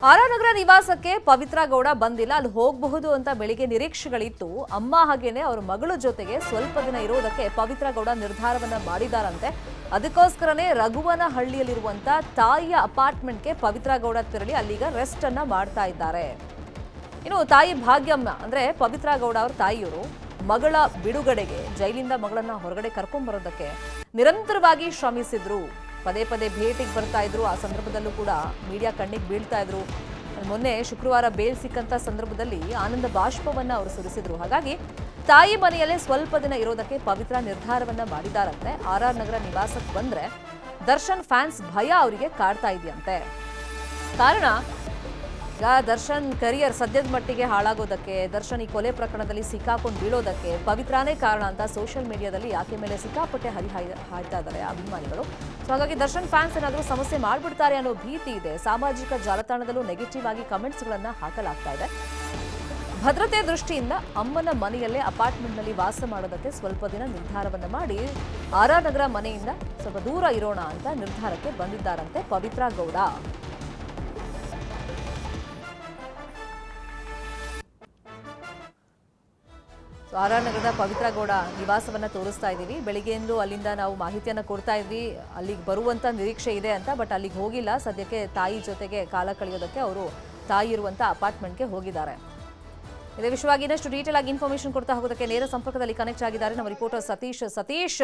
RR ನಿವಾಸಕ್ಕೆ ಪವಿತ್ರ ಗೌಡ ಬಂದಿಲ್ಲ, ಅಲ್ಲಿ ಹೋಗಬಹುದು ಅಂತ ಬೆಳಿಗ್ಗೆ ನಿರೀಕ್ಷೆಗಳಿತ್ತು. ಅಮ್ಮ ಹಾಗೇನೆ ಅವರ ಮಗಳ ಜೊತೆಗೆ ಸ್ವಲ್ಪ ದಿನ ಇರೋದಕ್ಕೆ ಪವಿತ್ರ ಗೌಡ ನಿರ್ಧಾರವನ್ನ ಮಾಡಿದಾರಂತೆ. ಅದಕ್ಕೋಸ್ಕರನೇ ರಘುವನಹಳ್ಳಿಯಲ್ಲಿರುವಂತ ತಾಯಿಯ ಅಪಾರ್ಟ್ಮೆಂಟ್ಗೆ ಪವಿತ್ರ ಗೌಡ ತೆರಳಿ ಅಲ್ಲಿಗ ರೆಸ್ಟ್ ಅನ್ನ ಮಾಡ್ತಾ ಇದ್ದಾರೆ. ಇನ್ನು ತಾಯಿ ಭಾಗ್ಯಮ್ಮ ಅಂದ್ರೆ ಪವಿತ್ರ ಗೌಡ ಅವರ ತಾಯಿಯವರು ಮಗಳ ಬಿಡುಗಡೆಗೆ ಜೈಲಿಂದ ಮಗಳನ್ನ ಹೊರಗಡೆ ಕರ್ಕೊಂಡ್ ಬರೋದಕ್ಕೆ ನಿರಂತರವಾಗಿ ಶ್ರಮಿಸಿದ್ರು. ಪದೇ ಪದೇ ಭೇಟಿಗೆ ಬರ್ತಾ ಇದ್ರು. ಆ ಸಂದರ್ಭದಲ್ಲೂ ಕೂಡ ಮೀಡಿಯಾ ಕಣ್ಣಿಗೆ ಬೀಳ್ತಾ ಇದ್ರು. ಮೊನ್ನೆ ಶುಕ್ರವಾರ ಬೇಲ್ ಸಿಕ್ಕಂತ ಸಂದರ್ಭದಲ್ಲಿ ಆನಂದ ಬಾಷ್ಪವನ್ನ ಅವರು ಸುರಿಸಿದ್ರು. ಹಾಗಾಗಿ ತಾಯಿ ಮನೆಯಲ್ಲೇ ಸ್ವಲ್ಪ ದಿನ ಇರೋದಕ್ಕೆ ಪವಿತ್ರ ನಿರ್ಧಾರವನ್ನ ಮಾಡಿದಾರಂತೆ. ಆರ್ಆರ್ ನಗರ ನಿವಾಸಕ್ಕೆ ಬಂದ್ರೆ ದರ್ಶನ್ ಫ್ಯಾನ್ಸ್ ಭಯ ಅವರಿಗೆ ಕಾಡ್ತಾ ಇದೆಯಂತೆ. ಕಾರಣ ಈಗ ದರ್ಶನ್ ಕರಿಯರ್ ಸದ್ಯದ ಮಟ್ಟಿಗೆ ಹಾಳಾಗೋದಕ್ಕೆ, ದರ್ಶನ್ ಈ ಕೊಲೆ ಪ್ರಕರಣದಲ್ಲಿ ಸಿಕ್ಕಾಕೊಂಡು ಬೀಳೋದಕ್ಕೆ ಪವಿತ್ರಾನೇ ಕಾರಣ ಅಂತ ಸೋಷಿಯಲ್ ಮೀಡಿಯಾದಲ್ಲಿ ಆಕೆ ಮೇಲೆ ಸಿಕ್ಕಾಪಟ್ಟೆ ಹಾಯ್ತಾ ಇದ್ದಾರೆ ಅಭಿಮಾನಿಗಳು. ಸೊ ಹಾಗಾಗಿ ದರ್ಶನ್ ಫ್ಯಾನ್ಸ್ ಏನಾದರೂ ಸಮಸ್ಯೆ ಮಾಡ್ಬಿಡ್ತಾರೆ ಅನ್ನೋ ಭೀತಿ ಇದೆ. ಸಾಮಾಜಿಕ ಜಾಲತಾಣದಲ್ಲೂ ನೆಗೆಟಿವ್ ಆಗಿ ಕಮೆಂಟ್ಸ್ಗಳನ್ನ ಹಾಕಲಾಗ್ತಾ ಇದೆ. ಭದ್ರತೆ ದೃಷ್ಟಿಯಿಂದ ಅಮ್ಮನ ಮನೆಯಲ್ಲೇ ಅಪಾರ್ಟ್ಮೆಂಟ್ನಲ್ಲಿ ವಾಸ ಮಾಡೋದಕ್ಕೆ ಸ್ವಲ್ಪ ದಿನ ನಿರ್ಧಾರವನ್ನ ಮಾಡಿ ಆರ್ಆರ್ ನಗರ ಮನೆಯಿಂದ ಸ್ವಲ್ಪ ದೂರ ಇರೋಣ ಅಂತ ನಿರ್ಧಾರಕ್ಕೆ ಬಂದಿದ್ದಾರಂತೆ ಪವಿತ್ರ ಗೌಡ. ಆರ್ಆರ್ ನಗರದ ಪವಿತ್ರ ಗೌಡ ನಿವಾಸವನ್ನ ತೋರಿಸ್ತಾ ಇದ್ದೀವಿ. ಬೆಳಿಗ್ಗೆಯಿಂದ ಅಲ್ಲಿಂದ ನಾವು ಮಾಹಿತಿಯನ್ನ ಕೊಡ್ತಾ ಇದ್ವಿ. ಅಲ್ಲಿಗೆ ಬರುವಂತ ನಿರೀಕ್ಷೆ ಇದೆ ಅಂತ, ಬಟ್ ಅಲ್ಲಿಗೆ ಹೋಗಿಲ್ಲ. ಸದ್ಯಕ್ಕೆ ತಾಯಿ ಜೊತೆಗೆ ಕಾಲ ಕಳೆಯೋದಕ್ಕೆ ಅವರು ತಾಯಿ ಇರುವಂತ ಅಪಾರ್ಟ್ಮೆಂಟ್ಗೆ ಹೋಗಿದ್ದಾರೆ. ಇದೇ ವಿಷಯವಾಗಿ ಇನ್ನಷ್ಟು ಡೀಟೇಲ್ ಆಗಿ ಇನ್ಫಾರ್ಮೇಶನ್ ಕೊಡ್ತಾ ಹೋಗೋದಕ್ಕೆ ನೇರ ಸಂಪರ್ಕದಲ್ಲಿ ಕನೆಕ್ಟ್ ಆಗಿದ್ದಾರೆ ನಮ್ಮ ರಿಪೋರ್ಟರ್ ಸತೀಶ್,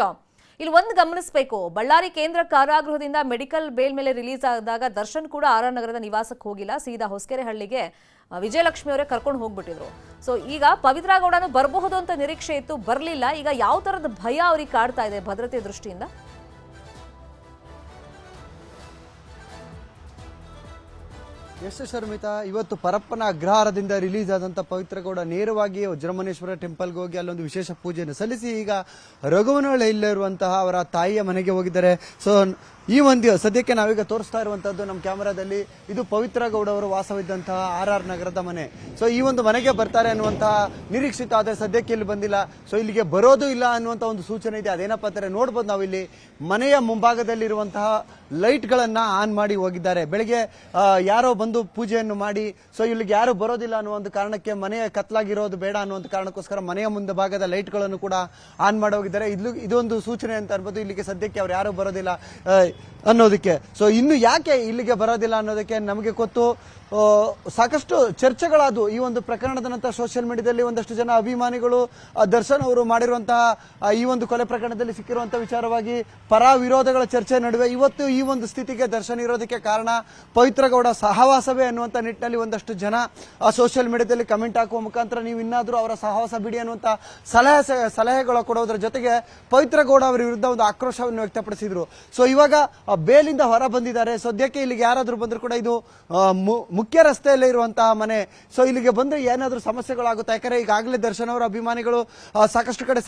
ಇಲ್ಲಿ ಒಂದು ಗಮನಿಸಬೇಕು, ಬಳ್ಳಾರಿ ಕೇಂದ್ರ ಕಾರಾಗೃಹದಿಂದ ಮೆಡಿಕಲ್ ಬೇಲ್ ಮೇಲೆ ರಿಲೀಸ್ ಆದಾಗ ದರ್ಶನ್ ಕೂಡ ಆರ್ಆರ್ ನಗರದ ನಿವಾಸಕ್ಕೆ ಹೋಗಿಲ್ಲ. ಸೀದಾ ಹೊಸಕೆರೆಹಳ್ಳಿಗೆ ವಿಜಯಲಕ್ಷ್ಮಿ ಅವರೇ ಕರ್ಕೊಂಡು ಹೋಗ್ಬಿಟ್ಟಿದ್ರು. ಸೊ ಈಗ ಪವಿತ್ರ ಗೌಡನು ಬರಬಹುದು ಅಂತ ನಿರೀಕ್ಷೆ ಇತ್ತು, ಬರಲಿಲ್ಲ. ಈಗ ಯಾವ ತರದ ಭಯ ಅವ್ರಿಗೆ ಕಾಡ್ತಾ ಇದೆ ಭದ್ರತೆ ದೃಷ್ಟಿಯಿಂದ? ಎಸ್ ಶರ್ಮಿತಾ, ಇವತ್ತು ಪರಪ್ಪನ ಅಗ್ರಹಾರದಿಂದ ರಿಲೀಸ್ ಆದಂತ ಪವಿತ್ರ ಗೌಡ ನೇರವಾಗಿ ವಜ್ರಮನೇಶ್ವರ ಟೆಂಪಲ್ಗೆ ಹೋಗಿ ಅಲ್ಲೊಂದು ವಿಶೇಷ ಪೂಜೆಯನ್ನು ಸಲ್ಲಿಸಿ ಈಗ ರಘುವನಹಳ್ಳಿಯಲ್ಲಿರುವಂತಹ ಅವರ ತಾಯಿಯ ಮನೆಗೆ ಹೋಗಿದ್ದಾರೆ. ಸೊ ಈ ಒಂದು ಸದ್ಯಕ್ಕೆ ನಾವೀಗ ತೋರಿಸ್ತಾ ಇರುವಂತದ್ದು ನಮ್ಮ ಕ್ಯಾಮರಾದಲ್ಲಿ ಇದು ಪವಿತ್ರ ಗೌಡ ಅವರು ವಾಸವಿದ್ದಂತಹ ಆರ್ಆರ್ ನಗರದ ಮನೆ. ಸೊ ಈ ಒಂದು ಮನೆಗೆ ಬರ್ತಾರೆ ಅನ್ನುವಂತಹ ನಿರೀಕ್ಷಿತ, ಆದರೆ ಸದ್ಯಕ್ಕೆ ಇಲ್ಲಿ ಬಂದಿಲ್ಲ. ಸೊ ಇಲ್ಲಿಗೆ ಬರೋದು ಇಲ್ಲ ಅನ್ನುವಂತ ಒಂದು ಸೂಚನೆ ಇದೆ. ಅದೇನಪ್ಪ ಅಂತಾರೆ ನೋಡ್ಬೋದು, ನಾವು ಇಲ್ಲಿ ಮನೆಯ ಮುಂಭಾಗದಲ್ಲಿರುವಂತಹ ಲೈಟ್ ಗಳನ್ನ ಆನ್ ಮಾಡಿ ಹೋಗಿದ್ದಾರೆ. ಬೆಳಿಗ್ಗೆ ಯಾರೋ ಬಂದು ಪೂಜೆಯನ್ನು ಮಾಡಿ, ಸೊ ಇಲ್ಲಿಗೆ ಯಾರು ಬರೋದಿಲ್ಲ ಅನ್ನೋ ಒಂದು ಕಾರಣಕ್ಕೆ, ಮನೆಯ ಕತ್ಲಾಗಿರೋದು ಬೇಡ ಅನ್ನುವಂತ ಕಾರಣಕ್ಕೋಸ್ಕರ ಮನೆಯ ಮುಂದೆ ಭಾಗದ ಲೈಟ್ ಗಳನ್ನು ಕೂಡ ಆನ್ ಮಾಡಿ ಹೋಗಿದ್ದಾರೆ. ಇದೊಂದು ಸೂಚನೆ ಅಂತ ಅನ್ಬೋದು. ಇಲ್ಲಿಗೆ ಸದ್ಯಕ್ಕೆ ಅವ್ರು ಯಾರು ಬರೋದಿಲ್ಲ ಅನ್ನೋದಕ್ಕೆ. ಸೊ ಇನ್ನು ಯಾಕೆ ಇಲ್ಲಿಗೆ ಬರೋದಿಲ್ಲ ಅನ್ನೋದಕ್ಕೆ ನಮಗೆ ಗೊತ್ತು. ಸಾಕಷ್ಟು ಚರ್ಚೆಗಳಾದವು ಈ ಒಂದು ಪ್ರಕರಣದ ನಂತರ. ಸೋಷಿಯಲ್ ಮೀಡಿಯಾದಲ್ಲಿ ಒಂದಷ್ಟು ಜನ ಅಭಿಮಾನಿಗಳು ದರ್ಶನ್ ಅವರು ಮಾಡಿರುವಂತಹ ಈ ಒಂದು ಕೊಲೆ ಪ್ರಕರಣದಲ್ಲಿ ಸಿಕ್ಕಿರುವಂತಹ ವಿಚಾರವಾಗಿ ಪರ ವಿರೋಧಗಳ ಚರ್ಚೆ ನಡುವೆ ಇವತ್ತು ಈ ಒಂದು ಸ್ಥಿತಿಗೆ ದರ್ಶನ್ ಇರೋದಕ್ಕೆ ಕಾರಣ ಪವಿತ್ರ ಗೌಡ ಸಹವಾಸವೇ ಅನ್ನುವಂಥ ನಿಟ್ಟಿನಲ್ಲಿ ಒಂದಷ್ಟು ಜನ ಸೋಷಿಯಲ್ ಮೀಡಿಯಾದಲ್ಲಿ ಕಮೆಂಟ್ ಹಾಕುವ ಮುಖಾಂತರ ನೀವು ಇನ್ನಾದರೂ ಅವರ ಸಹವಾಸ ಬಿಡಿ ಅನ್ನುವಂಥ ಸಲಹೆಗಳು ಕೊಡೋದ್ರ ಜೊತೆಗೆ ಪವಿತ್ರ ಗೌಡ ಅವರ ವಿರುದ್ಧ ಒಂದು ಆಕ್ರೋಶವನ್ನು ವ್ಯಕ್ತಪಡಿಸಿದ್ರು. ಸೊ ಇವಾಗ ಬೇಲಿಂದ ಹೊರ ಬಂದಿದ್ದಾರೆ. ಸದ್ಯಕ್ಕೆ ಇಲ್ಲಿಗೆ ಯಾರಾದ್ರೂ ಬಂದ್ರು ಕೂಡ ಇದು ಮುಖ್ಯ ರಸ್ತೆಯಲ್ಲೇ ಇರುವಂತಹ ಮನೆ. ಸೊ ಇಲ್ಲಿಗೆ ಬಂದ್ರೆ ಏನಾದ್ರೂ ಸಮಸ್ಯೆಗಳಾಗುತ್ತೆ. ಯಾಕಂದ್ರೆ ಈಗಾಗಲೇ ದರ್ಶನ್ ಅವರ ಅಭಿಮಾನಿಗಳು ಸಾಕಷ್ಟು ಕಡೆ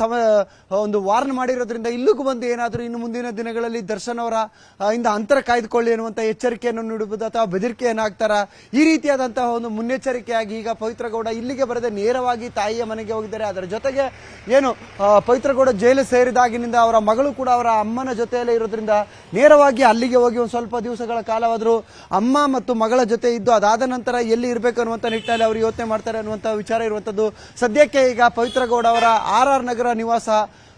ಒಂದು ವಾರ್ನ್ ಮಾಡಿರೋದ್ರಿಂದ ಇಲ್ಲಿಗೂ ಬಂದು ಏನಾದ್ರೂ ಇನ್ನು ಮುಂದಿನ ದಿನಗಳಲ್ಲಿ ದರ್ಶನ್ ಅವರ ಇಂದ ಅಂತರ ಕಾಯ್ದುಕೊಳ್ಳಿ ಅನ್ನುವಂತ ಎಚ್ಚರಿಕೆಯನ್ನು ನೀಡಬಹುದು ಅಥವಾ ಬೆದರಿಕೆಯನ್ನು ಹಾಕ್ತಾರ. ಈ ರೀತಿಯಾದಂತಹ ಒಂದು ಮುನ್ನೆಚ್ಚರಿಕೆಯಾಗಿ ಈಗ ಪವಿತ್ರ ಗೌಡ ಇಲ್ಲಿಗೆ ಬರದೆ ನೇರವಾಗಿ ತಾಯಿಯ ಮನೆಗೆ ಹೋಗಿದ್ದಾರೆ. ಅದರ ಜೊತೆಗೆ ಏನು ಪವಿತ್ರ ಗೌಡ ಜೈಲು ಸೇರಿದಾಗಿನಿಂದ ಅವರ ಮಗಳು ಕೂಡ ಅವರ ಅಮ್ಮನ ಜೊತೆಯಲ್ಲೇ ಇರೋದ್ರಿಂದ ನೇರವಾಗಿ ಅಲ್ಲಿಗೆ ಹೋಗಿ ಒಂದು ಸ್ವಲ್ಪ ದಿವಸಗಳ ಕಾಲವಾದರೂ ಅಮ್ಮ ಮತ್ತು ಮಗಳ ಜೊತೆ ಇದ್ದು ಅದಾದ ನಂತರ ಎಲ್ಲಿ ಇರಬೇಕು ಅನ್ನುವಂಥ ನಿಟ್ಟಿನಲ್ಲಿ ಅವರು ಯೋಚನೆ ಮಾಡ್ತಾರೆ ಅನ್ನುವಂಥ ವಿಚಾರ ಇರುವಂತದ್ದು. ಸದ್ಯಕ್ಕೆ ಈಗ ಪವಿತ್ರ ಗೌಡ ಅವರ ಆರ್ಆರ್ ನಗರ ನಿವಾಸ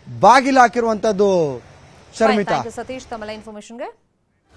ಬಾಗಿಲು ಹಾಕಿರುವಂತದ್ದು. ಶರ್ಮಿತಾ, ಸತೀಶ್, ತಮ್ಮ ಇನ್ಫಾರ್ಮೇಶನ್ಗೆ